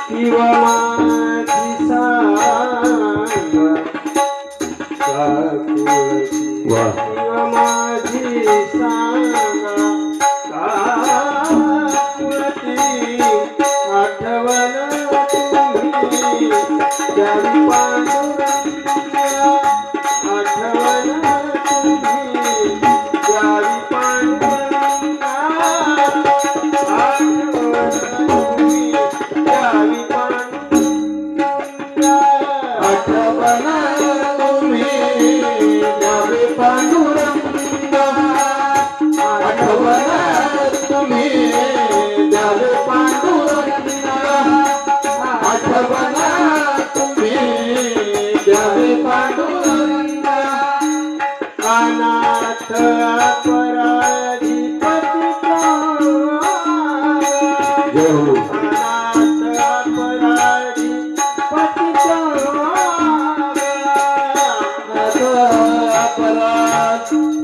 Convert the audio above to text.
किंवा माझी सांगा काकुळती किंवा माझी सांगा काकुळती आठवण तुम्ही द्यावी पांडुरंगा आठवण तुम्ही द्यावी पांडुरंगा आठवण तुम्ही द्यावी पांडुरंगा आठवण तुम्ही द्यावी पांडुरंगा आठवण तुम्ही द्यावी पांडुरंगा आठवण तुम्ही द्यावी पांडुरंगा अनाथ अपराधीपती अनाथ अपराधीपती